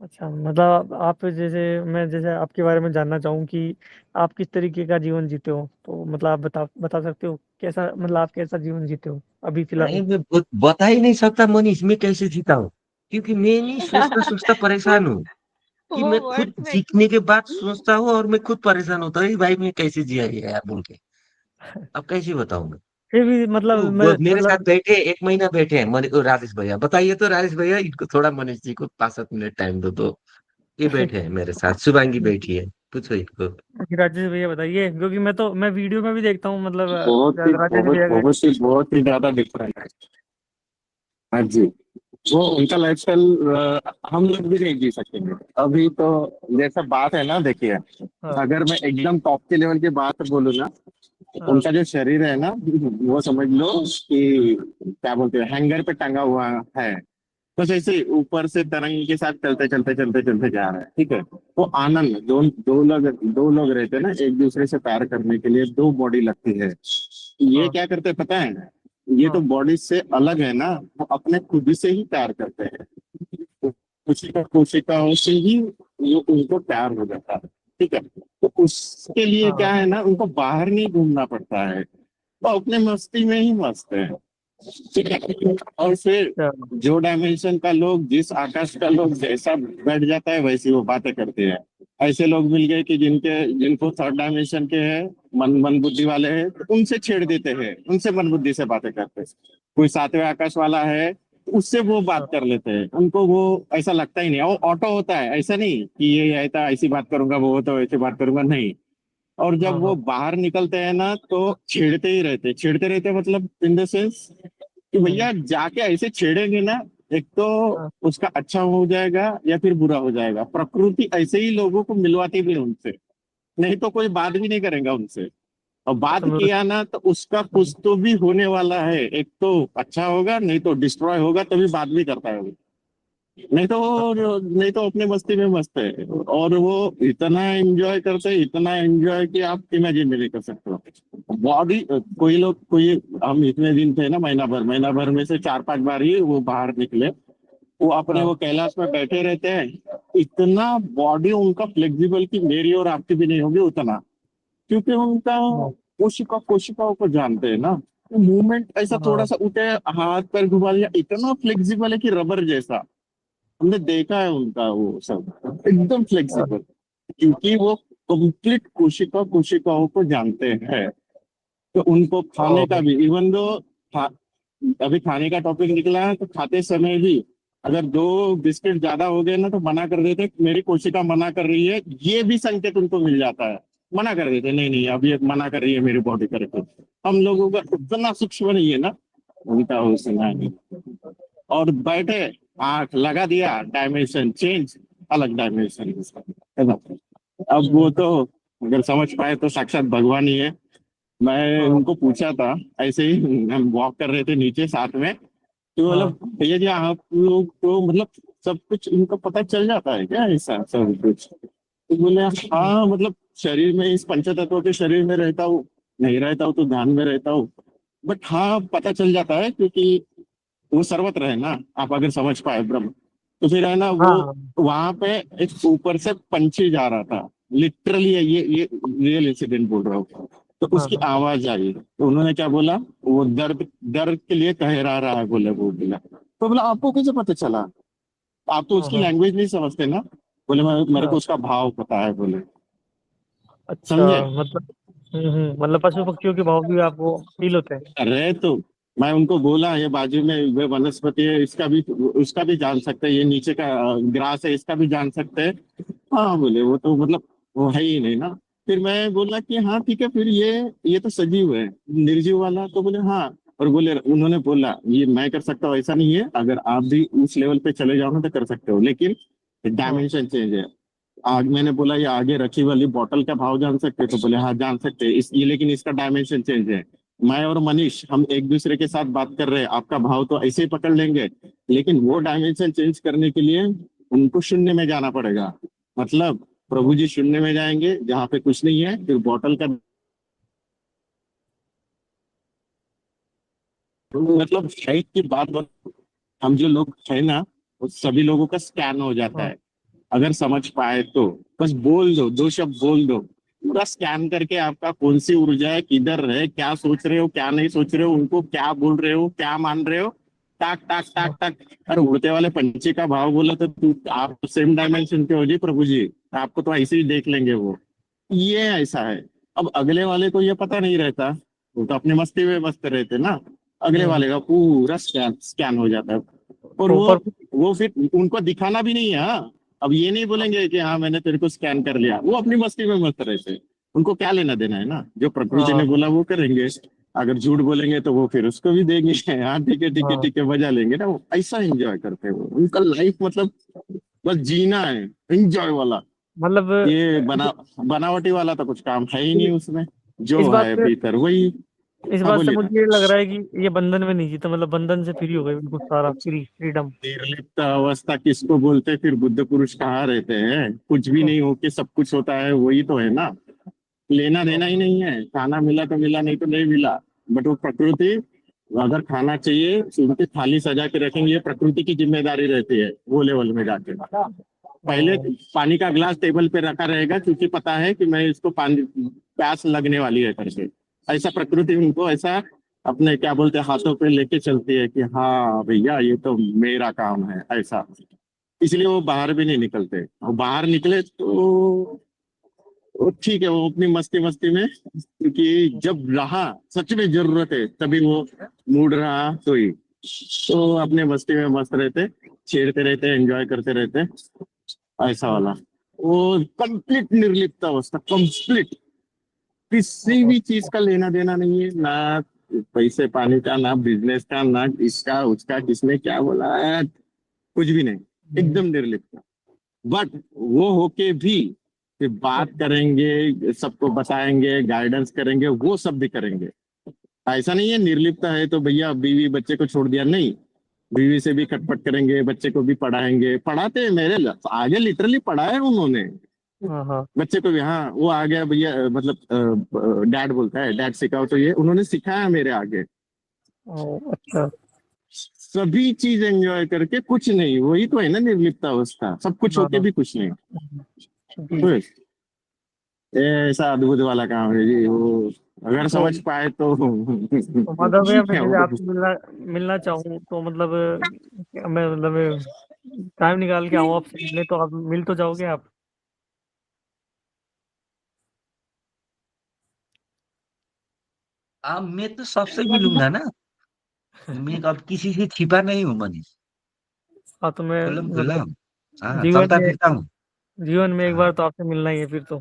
अच्छा, मतलब आप जैसे, मैं जैसे आपके बारे में जानना चाहूँ कि आप किस तरीके का जीवन जीते हो, तो मतलब आप बता बता सकते हो कैसा, मतलब आप कैसा जीवन जीते हो अभी अरे फिलहाल? मैं बता ही नहीं सकता मनीष, मैं कैसे जीता हूँ। क्योंकि मैं नहीं सोचता सोचता वो परेशान हूँ। कि वो मैं खुद वर्ड्स में जीतने के बाद सोचता हूँ और मैं खुद परेशान होता हूँ, "ए भाई मैं कैसे जिया ये यार बोल के। अब कैसे बताऊं मैं। फिर भी मतलब तो मैं मेरे साथ मतलब बैठे 1 महीना बैठे हैं राजेश भैया, बताइए तो राजेश भैया, इनको थोड़ा मनीष जी को 5-7 मिनट टाइम दो तो। ये बैठे हैं मेरे साथ, शुभांगी बैठी है, पूछो इनको। राजेश भैया बताइए, क्योंकि मैं वीडियो में भी देखता हूँ, मतलब बहुत ही राजेश बहुत भैया का। बहुत ही बहुत ही ज्यादा डिफरेंट है। हाँ जी। वो उनका लाइफस्टाइल हम लोग भी नहीं जी सकेंगे अभी तो। जैसा बात है ना, देखिए, हाँ अगर मैं एकदम टॉप के लेवल की बात बोलूँ ना, हाँ उनका जो शरीर है ना, वो समझ लो कि क्या बोलते हैं, हैंगर पे टंगा हुआ है। बस ऐसे ही ऊपर से तरंग के साथ चलते चलते चलते चलते जा रहा है, ठीक है। वो आनंद, दो लोग रहते हैं ना, एक दूसरे से प्यार करने के लिए दो बॉडी लगती है। ये हाँ क्या करते हैं पता है? ये तो हाँ बॉडी से अलग है ना, वो अपने खुद से ही प्यार करते हैं। कोशिकाओं से ही वो उनको प्यार हो जाता है, ठीक है। तो उसके लिए क्या हाँ है ना, उनको बाहर नहीं घूमना पड़ता है। वो अपने मस्ती में ही मस्त है, ठीक है। और फिर चलो। जो डायमेंशन का लोग, जिस आकाश का लोग जैसा बैठ जाता है वैसी वो बातें करते हैं। ऐसे लोग मिल गए कि जिनको थर्ड डायमेंशन के हैं, मन मन बुद्धि वाले हैं, तो उनसे छेड़ देते हैं, उनसे मन बुद्धि से बातें करते हैं। कोई सातवें आकाश वाला है तो उससे वो बात हाँ कर लेते हैं, उनको वो ऐसा लगता ही नहीं, वो ऑटो होता है, ऐसा नहीं कि ये ऐसा ऐसी बात करूंगा, वो तो ऐसी बात करूंगा, नहीं। और जब हाँ वो हाँ बाहर निकलते हैं ना तो छेड़ते रहते, मतलब इन द सेंस कि हम्म, भैया जाके ऐसे छेड़ेंगे ना, एक तो हाँ उसका अच्छा हो जाएगा या फिर बुरा हो जाएगा। प्रकृति ऐसे ही लोगों को मिलवाती भी है उनसे, नहीं तो कोई बात भी नहीं करेगा उनसे। और बात समझ। किया ना तो उसका कुछ तो भी होने वाला है, एक तो अच्छा होगा, नहीं तो डिस्ट्रॉय होगा, तभी बात भी करता है वो। नहीं तो अपने मस्ती में मस्त है। और वो इतना एंजॉय करते हैं, इतना एंजॉय कि आप इमेजिन भी नहीं कर सकते हो। बॉडी, कोई लोग, कोई, हम इतने दिन थे ना, महीना भर में से 4-5 बार ही वो बाहर निकले। वो अपने हाँ वो कैलाश में बैठे रहते हैं। इतना बॉडी उनका फ्लेक्सिबल कि मेरी और आपकी भी नहीं होगी उतना, क्योंकि उनका हाँ कोशिकाओं को जानते हैं ना। मूवमेंट ऐसा थोड़ा हाँ सा उठे, हाथ पैर घुमा लिया, इतना फ्लेक्सिबल है कि रबर जैसा। हमने देखा है उनका वो सब एकदम हाँ फ्लेक्सिबल, क्योंकि वो कंप्लीट कोशिकाओं को जानते हैं। तो उनको खाने का ओ, भी, इवन दो, अभी खाने का टॉपिक निकला है तो खाते समय भी अगर 2 बिस्किट ज्यादा हो गए ना तो मना कर देते, मेरी कोशिका मना कर रही है, ये भी संकेत उनको मिल जाता है। मना कर देते, नहीं नहीं अब ये मना कर रही है मेरी बॉडी करके। हम लोगों का उतना सूक्ष्म नहीं है ना, उनका उतना नहीं। और बैठे, आंख लगा दिया, डायमेंशन चेंज, अलग डायमेंशन है ना। अब वो हम्म, तो अगर समझ पाए तो साक्षात भगवान ही है। मैं हाँ उनको पूछा था, ऐसे ही हम वॉक कर रहे थे नीचे साथ में, तो हाँ मतलब भैया जी आप लोग तो मतलब सब कुछ इनको पता चल जाता है क्या, ऐसा सब कुछ? तो बोले हम्म, हाँ, मतलब शरीर में, इस पंचतत्व के शरीर में रहता हूँ, नहीं रहता हूँ तो ध्यान में रहता हूँ। बट हाँ, पता चल जाता है क्योंकि वो सर्वत्र है ना। आप अगर समझ पाए ब्रह्म, तो फिर है ना वो, हाँ वहां पे एक ऊपर से पंछी जा रहा था, लिटरली ये रियल इंसिडेंट बोल रहा हूँ। तो हाँ उसकी हाँ आवाज आई तो उन्होंने क्या बोला, वो दर्द दर्द के लिए कह रहा है, बोले वो बोला। तो बोला आपको कैसे पता चला? आप तो हाँ उसकी हाँ लैंग्वेज नहीं समझते ना। बोले मेरे को हाँ। उसका भाव पता है, बोले। अच्छा, समझे? मतलब मतलब पशु पक्षियों के भाव भी आपको फील होते हैं? अरे तो मैं उनको बोला, ये बाजू में वे वनस्पति है, इसका भी, उसका भी जान सकते हैं, ये नीचे का ग्रास है, इसका भी जान सकते हैं। हाँ बोले, वो तो मतलब वो है ही नहीं ना। फिर मैं बोला कि हाँ ठीक है, फिर ये तो सजीव है, निर्जीव वाला, तो बोले हाँ। और बोले, उन्होंने बोला ये मैं कर सकता हूँ ऐसा नहीं है, अगर आप भी उस लेवल पे चले जाओ ना तो कर सकते हो, लेकिन हाँ डायमेंशन चेंज है। आग, मैंने बोला ये आगे रखी वाली बोतल का भाव जान सकते हैं? तो बोले हाँ जान सकते हैं, इस ये लेकिन इसका डायमेंशन चेंज है। मैं और मनीष हम एक दूसरे के साथ बात कर रहे हैं, आपका भाव तो ऐसे ही पकड़ लेंगे, लेकिन वो डायमेंशन चेंज करने के लिए उनको शून्य में जाना पड़ेगा। मतलब प्रभु जी शून्य में जाएंगे जहाँ पे कुछ नहीं है, फिर बोतल का, मतलब हाइट की बात हम जो लोग है ना, वो सभी लोगों का स्कैन हो जाता हाँ है। अगर समझ पाए तो बस बोल दो, दो शब्द बोल दो, पूरा स्कैन करके आपका कौन सी ऊर्जा है, किधर है, क्या सोच रहे हो, क्या नहीं सोच रहे हो, उनको क्या बोल रहे हो, क्या मान रहे हो, टाक टाक टाक टाक। अरे उड़ते वाले पंछी का भाव बोला तो तू आप सेम डायमेंशन के हो जी प्रभु जी, आपको तो ऐसे ही देख लेंगे वो। ये ऐसा है। अब अगले वाले को ये पता नहीं रहता, वो तो अपनी मस्ती में मस्त रहते ना, अगले हम्म, वाले का पूरा स्कैन स्कैन हो जाता है। और तो पर वो फिर उनको दिखाना भी नहीं है, हाँ। अब ये नहीं बोलेंगे कि हाँ मैंने तेरे को स्कैन कर लिया, वो अपनी मस्ती में मस्त रहते हैं। उनको क्या लेना देना है ना, जो प्रकृति ने हाँ बोला वो करेंगे। अगर झूठ बोलेंगे तो वो फिर उसको भी देंगे हाँ ठीक है ठीक है हाँ ठीक है, बजा लेंगे ना, वो ऐसा एंजॉय करते हैं वो, उनका लाइफ मतलब बस जीना है, एंजॉय वाला। मतलब ये बनावटी वाला तो कुछ काम है ही नहीं उसमें, इस जो बात है से भीतर वही। इस हाँ बात से बोलिए ना। मुझे ये लग रहा है कि ये बंधन में नहीं जीता, मतलब बंधन से फ्री हो गए बिल्कुल, सारा फ्रीडम। निर्लिप्त अवस्था किसको बोलते हैं? फिर बुद्ध पुरुष कहाँ रहते हैं? कुछ भी नहीं हो के सब कुछ होता है, वही तो है ना। लेना देना ही नहीं है, खाना मिला तो मिला, नहीं तो नहीं मिला। बट वो प्रकृति, अगर खाना चाहिए तो उनकी थाली सजा के रखेंगे, ये प्रकृति की जिम्मेदारी रहती है वो लेवल में जाके। पहले ओ, पानी का ग्लास टेबल पे रखा रहेगा, क्योंकि पता है कि मैं इसको पानी प्यास लगने वाली है करके। ऐसा प्रकृति उनको ऐसा अपने क्या बोलते हैं हाथों पे लेके चलती है कि हाँ भैया ये तो मेरा काम है ऐसा। इसलिए वो बाहर भी नहीं निकलते, और बाहर निकले तो वो ठीक है, वो अपनी मस्ती मस्ती में, क्योंकि जब रहा सच में जरूरत है तभी वो मूड रहा तो ही, तो अपने मस्ती में मस्त रहते, छेड़ते रहते, एंजॉय करते रहते, ऐसा वाला। वो कंप्लीट निर्लिप्त अवस्था, कंप्लीट किसी ओ, भी चीज का लेना देना नहीं है ना, पैसे पानी का, ना बिजनेस का, ना इसका उसका किसने क्या बोला है, कुछ भी नहीं, एकदम निर्लिप्त। बट वो होके भी फिर बात करेंगे, सबको बताएंगे, गाइडेंस करेंगे, वो सब भी करेंगे। ऐसा नहीं है निर्लिप्त है तो भैया बीवी बच्चे को छोड़ दिया, नहीं। बीवी से भी खटपट करेंगे, बच्चे को भी पढ़ाएंगे, पढ़ाते हैं मेरे आगे लिटरली पढ़ाया है उन्होंने, हाँ हाँ। बच्चे को भी। हाँ वो आ गया भैया, मतलब डैड बोलता है, डैड सिखाओ, तो ये उन्होंने सिखाया मेरे आगे। ओ, अच्छा। सभी चीज एंजॉय करके कुछ नहीं, वही तो है ना निर्लिप्त अवस्था, सब कुछ हाँ होके हाँ, भी कुछ नहीं। जी। तो ये ऐसा अद्भुत वाला काम है जी वो, अगर तो समझ पाए तो माधव भैया, मैं क्या जैसे वो। आपसे मिलना मिलना चाहूँ तो मतलब मैं मतलब टाइम निकाल के आऊँ आपसे मिलने, तो आप मिल तो जाओगे आप? मैं तो सबसे मिलूंगा ना। मैं अब किसी से छिपा नहीं हूँ मनीष, हाँ, तो मैं खुल्लम खुल्ला मतलब हूँ। हाँ, जीवन चलता में फिरता हूँ। जीवन में एक हाँ, बार तो आपसे मिलना ही है फिर तो।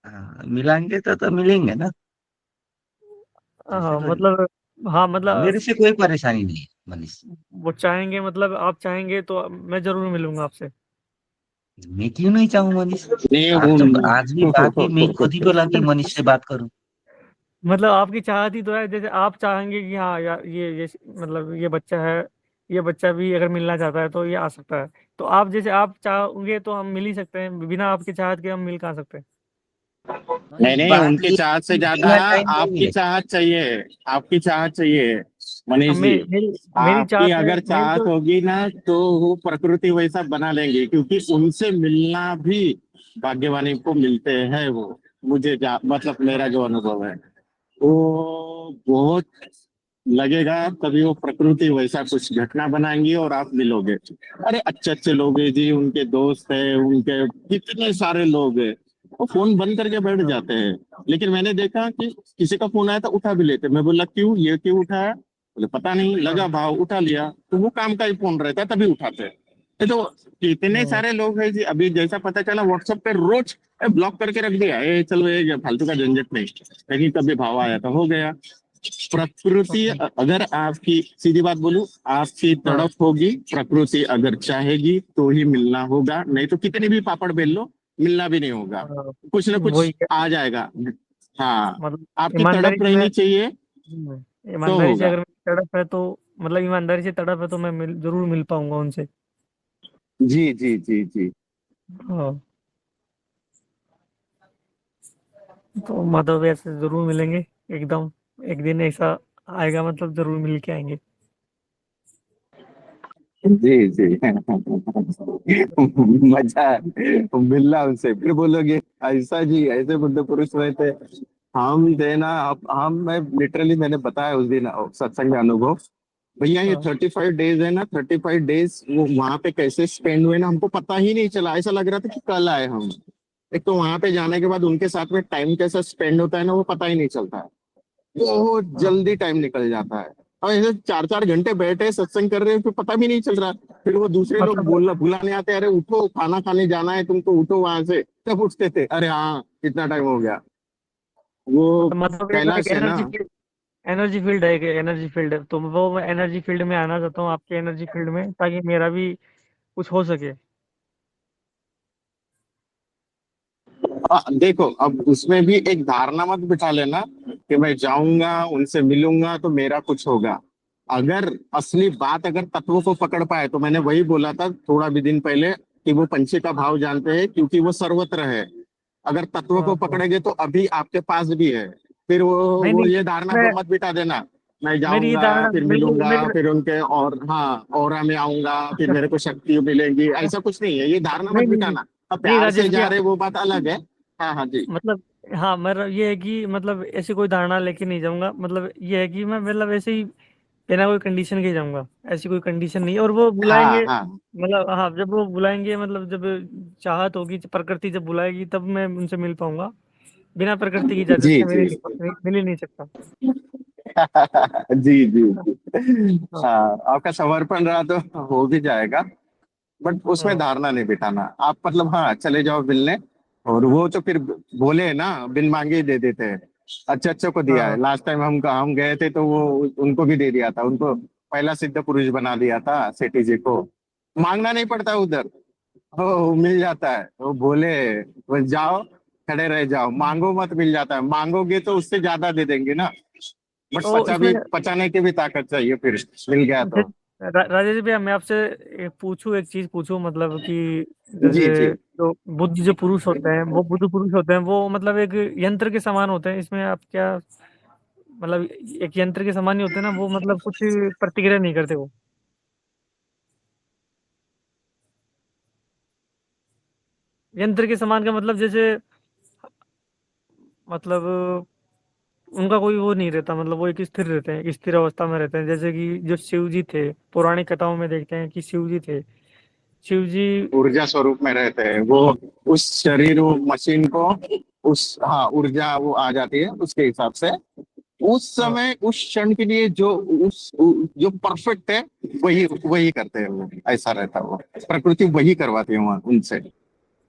हाँ, मिलेंगे तो मिलेंगे ना। ऐसे हाँ तो मतलब, हाँ मतलब मेरे से कोई परेशानी नहीं है मनीष। वो चाहेंगे, मतलब आप चाहेंगे तो मैं जरूर मिलूंगा आपसे। मैं क्यों नहीं चाहूँ मनीष। नहीं आज भी बात ही मैं खुद ही बोला कि मनीष से बात करूं। मतलब आपकी चाहत ही तो है, जैसे आप चाहेंगे कि हाँ यार ये मतलब ये बच्चा है, ये बच्चा भी अगर मिलना चाहता है तो ये आ सकता है। तो आप जैसे आप चाहोगे तो हम मिल ही सकते हैं, बिना आपकी चाहत के हम मिल कहाँ सकते हैं। नहीं मनीष, नहीं, बात उनके ये चाहत से ज्यादा इतना टाइम नहीं आपकी है। चाहत चाहिए, आपकी चाहत चाहिए अब मनीष जी। मेरी आपकी चाहत है, अगर मेरी चाहत तो। होगी ना तो वो प्रकृति वैसा बना लेंगे, क्योंकि उनसे मिलना भी भाग्यवानी को मिलते हैं वो। मतलब मेरा जो अनुभव है वो बहुत लगेगा, तभी वो प्रकृति वैसा कुछ घटना बनाएंगी और आप मिलोगे। अरे अच्छे अच्छे लोग हैं जी, उनके दोस्त है, उनके कितने सारे लोग हैं, वो फोन बंद करके बैठ हाँ, जाते हैं। लेकिन मैंने देखा कि किसी का फोन आया तो उठा भी लेते, मैं बोला क्यों, ये क्यों उठाया, बोले पता नहीं लगा हाँ, भाव उठा लिया, तो वो काम का ही फोन रहता है तभी उठाते हैं। ये तो कितने हाँ, सारे लोग हैं जी, अभी जैसा पता चला व्हाट्सएप पे रोज ब्लॉक करके रख दिया, चलो ये फालतू का झंझट नहीं, कहीं कभी भाव आया तो हो गया। प्रकृति हाँ, अगर आपकी, सीधी बात बोलूं, आपकी हाँ, तड़प होगी, प्रकृति अगर चाहेगी तो ही मिलना होगा, नहीं तो कितने भी पापड़ बेल लो मिलना भी नहीं होगा, हाँ, कुछ ना कुछ वही है। आ जाएगा। हाँ, मतलब आपकी ईमानदारी तड़प से मैं रहनी चाहिए तो ईमानदारी से होगा। अगर मेरी तड़प है तो, मतलब ईमानदारी से तड़प है तो मैं जरूर मिल पाऊंगा उनसे। जी जी जी जी। हाँ, तो माधव भैया से जरूर मिलेंगे एकदम। एक दिन ऐसा आएगा, मतलब जरूर मिल के आएंगे। जी जी। मजा है मिलना उनसे, फिर बोलोगे ऐसा जी, ऐसे बुद्ध पुरुष हुए थे। हम थे ना, हम मैं लिटरली मैंने बताया उस दिन सत्संग में अनुभव। भैया ये हाँ 35 डेज है ना, 35 डेज वो वहां पे कैसे स्पेंड हुए ना, हमको पता ही नहीं चला। ऐसा लग रहा था कि कल आए हम। एक तो वहां पे जाने के बाद उनके साथ में टाइम कैसा स्पेंड होता है ना, वो पता ही नहीं चलता है। बहुत जल्दी हाँ टाइम निकल जाता है। और ऐसे 4 4 घंटे बैठे सत्संग कर रहे हैं, फिर पता भी नहीं चल रहा। फिर वो दूसरे लोग मतलब बोलना बुलाने आते हैं, अरे उठो खाना खाने जाना है तुमको, उठो वहां से। तब उठते थे, अरे हाँ कितना टाइम हो गया। वो मतलब एक कैलाश है ना। एनर्जी फील्ड है, एक एनर्जी फील्ड है, तो वो मैं एनर्जी फील्ड में आना चाहता हूँ, आपके एनर्जी फील्ड में, ताकि मेरा भी कुछ हो सके। देखो अब उसमें भी एक धारणा मत बिठा लेना कि मैं जाऊंगा उनसे मिलूंगा तो मेरा कुछ होगा। अगर असली बात अगर तत्वों को पकड़ पाए, तो मैंने वही बोला था थोड़ा भी दिन पहले कि वो पंछी का भाव जानते हैं क्योंकि वो सर्वत्र है। अगर तत्वों को हाँ हाँ। पकड़ेंगे तो अभी आपके पास भी है। फिर नहीं वो नहीं, ये धारणा मैं को मत बिठा देना, मैं मेरी ये जाऊंगा धारणा, फिर मेरी मिलूंगा मेरी फिर उनके और हाँ ऑरा में आऊंगा फिर मेरे को शक्ति मिलेगी। ऐसा कुछ नहीं है, ये धारणा मत नहीं नहीं नहीं बिठाना। अब नहीं प्यार से राजेश जा भैया, रहे वो बात अलग है। हाँ हाँ जी। मतलब हाँ, मेरा ये है कि मतलब ऐसी कोई धारणा लेके नहीं जाऊंगा, मतलब ये है कि मैं मतलब ऐसे ही बिना कोई कंडीशन के जाऊंगा। ऐसी कोई कंडीशन नहीं है, और वो हाँ बुलाएंगे, हाँ मतलब हाँ जब वो बुलाएंगे, मतलब जब चाहत होगी, प्रकृति जब बुलाएगी तब मैं उनसे मिल पाऊंगा। बिना प्रकृति की इजाजत जी के जी। मिल ही नहीं सकता। जी जी जी। हाँ हाँ आपका समर्पण रहा तो हो भी जाएगा। बट उसमें हाँ धारणा नहीं बिठाना आप, मतलब हाँ चले जाओ मिलने। और वो तो फिर बोले ना, बिन मांगे ही दे देते हैं। अच्छे अच्छे को दिया है, हाँ। लास्ट टाइम हम गए थे तो वो उनको भी दे दिया था, उनको पहला सिद्ध पुरुष बना दिया था सेठी जी को। मांगना नहीं पड़ता उधर, हो मिल जाता है। वो बोले बस जाओ खड़े रह जाओ, मांगो मत, मिल जाता है। मांगोगे तो उससे ज्यादा दे देंगे ना। बट तो इसमें पचाने की भी ताकत चाहिए फिर, मिल गया तो। राजेश भैया, मैं आपसे एक चीज पूछूं, मतलब कि जी जैसे जी। जो बुद्ध जो पुरुष होते हैं, वो बुद्ध पुरुष होते हैं, वो मतलब एक यंत्र के समान होते हैं, इसमें आप क्या, मतलब एक यंत्र के समान ही होते हैं ना वो, मतलब कुछ प्रतिक्रिया नहीं करते वो। यंत्र के समान का मतलब जैसे, मतलब उनका कोई वो नहीं रहता, मतलब वो एक स्थिर रहते हैं, एक स्थिर अवस्था में रहते हैं, जैसे कि जो शिव जी थे, पौराणिक कथाओं में देखते हैं कि शिव जी थे, शिव जी। ऊर्जा स्वरूप में रहते हैं वो। उस शरीर वो मशीन को उस हाँ ऊर्जा वो आ जाती है उसके हिसाब से। उस हाँ, समय उस क्षण के लिए जो जो परफेक्ट है वही वही करते हैं वो। ऐसा रहता है वो, प्रकृति वही करवाती है वहाँ उनसे।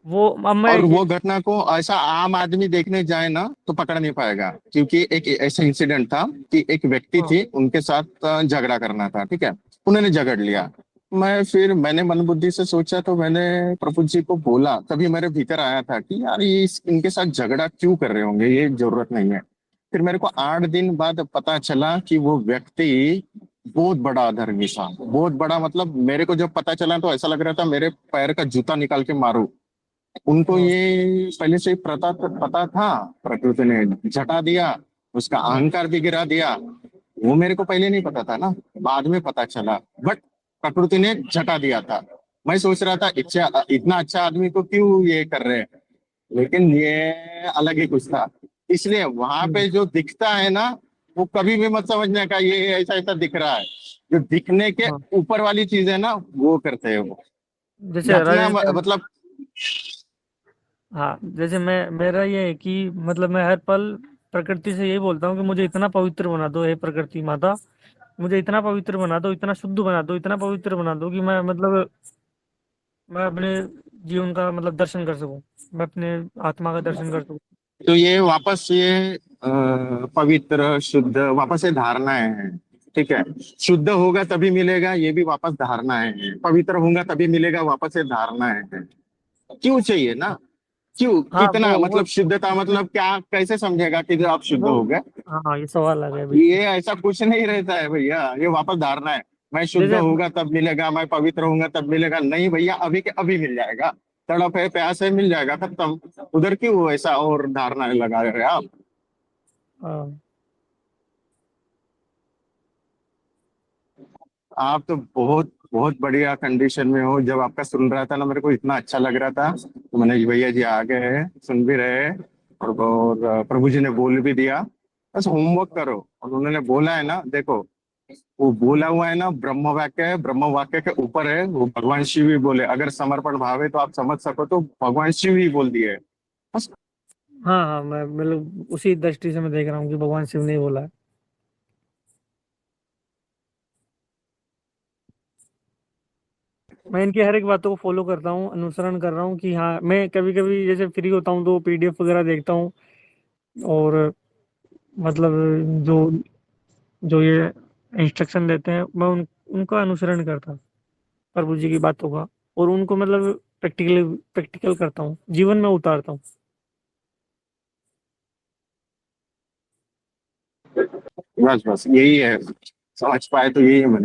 वो अब मैं और ये, वो घटना को ऐसा आम आदमी देखने जाए ना तो पकड़ नहीं पाएगा, क्योंकि एक ऐसा इंसिडेंट था कि एक व्यक्ति हाँ थी उनके साथ झगड़ा करना था, ठीक है। उन्होंने झगड़ लिया। फिर मैंने मन बुद्धि से सोचा तो मैंने प्रभु जी को बोला, तभी मेरे भीतर आया था कि यार ये इनके साथ झगड़ा क्यों कर रहे होंगे, ये जरूरत नहीं है। फिर मेरे को 8 दिन बाद पता चला कि वो व्यक्ति बहुत बड़ा अधर्मी था, बहुत बड़ा। मतलब मेरे को जब पता चला तो ऐसा लग रहा था मेरे पैर का जूता निकाल के मारूं। उनको हाँ ये पहले से ही पता था। प्रकृति ने झटा दिया, उसका हाँ अहंकार भी गिरा दिया। वो मेरे को पहले नहीं पता था ना, बाद में पता चला। बट प्रकृति ने झटा दिया था। मैं सोच रहा था इच्छा इतना अच्छा आदमी को क्यों ये कर रहे हैं, लेकिन ये अलग ही कुछ था। इसलिए वहां हम्म, पे जो दिखता है ना, वो कभी भी मत समझने का ये ऐसा ऐसा दिख रहा है। जो दिखने के हाँ। ऊपर वाली चीज है ना, वो करते हैं वो। जैसे घटना राजेश भैया, मतलब। हाँ जैसे मेरा ये है कि मतलब मैं हर पल प्रकृति से यही बोलता हूँ कि मुझे इतना पवित्र बना दो, हे प्रकृति माता, मुझे इतना पवित्र बना दो, इतना शुद्ध बना दो, इतना पवित्र बना दो कि मैं मतलब मैं अपने जीवन का मतलब दर्शन कर सकूं, मैं अपने आत्मा का दर्शन कर सकूं। तो ये वापस ये पवित्र शुद्ध वापस ये धारणाएं हैं। ठीक है, शुद्ध होगा तभी मिलेगा, ये भी वापस धारणाएं हैं। पवित्र होगा तभी मिलेगा, वापस ये धारणाएं हैं। क्यों चाहिए ना, क्यों हाँ कितना, मतलब शुद्धता मतलब क्या, कैसे समझेगा कि आप शुद्ध वो हो गए। हाँ, ये सवाल आ गया बीच में। ये ऐसा कुछ नहीं रहता है भैया, ये वापस धारणा है। मैं शुद्ध जैसे होगा तब मिलेगा, मैं पवित्र होऊंगा तब मिलेगा, नहीं भैया अभी के अभी मिल जाएगा। तड़प है प्यास है मिल जाएगा, खत्म। उधर क्यों ऐसा और धारणा लगा रहे हैं आप। हाँ आप तो बहुत बहुत बढ़िया कंडीशन में हो। जब आपका सुन रहा था ना, मेरे को इतना अच्छा लग रहा था, तो मैंने भैया जी आ गए हैं, सुन भी रहे हैं, और प्रभु जी ने बोल भी दिया, बस होमवर्क करो। और उन्होंने बोला है ना, देखो वो बोला हुआ है ना, ब्रह्म वाक्य है, ब्रह्म वाक्य के ऊपर है, वो भगवान शिव ही बोले। अगर समर्पण भाव है तो आप समझ सको तो भगवान शिव ही बोल दिए। बस। हाँ हाँ, मैं मतलब उसी दृष्टि से मैं देख रहा हूँ कि भगवान शिव ने ही बोला है। मैं इनकी हर एक बातों को फॉलो करता हूँ, अनुसरण कर रहा हूँ कि हाँ, मैं कभी कभी जैसे फ्री होता हूँ तो पीडीएफ वगैरह देखता हूँ, और मतलब जो जो ये इंस्ट्रक्शन देते हैं मैं उनका अनुसरण करता हूँ, प्रभु जी की बातों का, और उनको मतलब प्रैक्टिकल करता हूँ, जीवन में उतारता हूँ। बस बस यही है, समझ पाए तो यही है।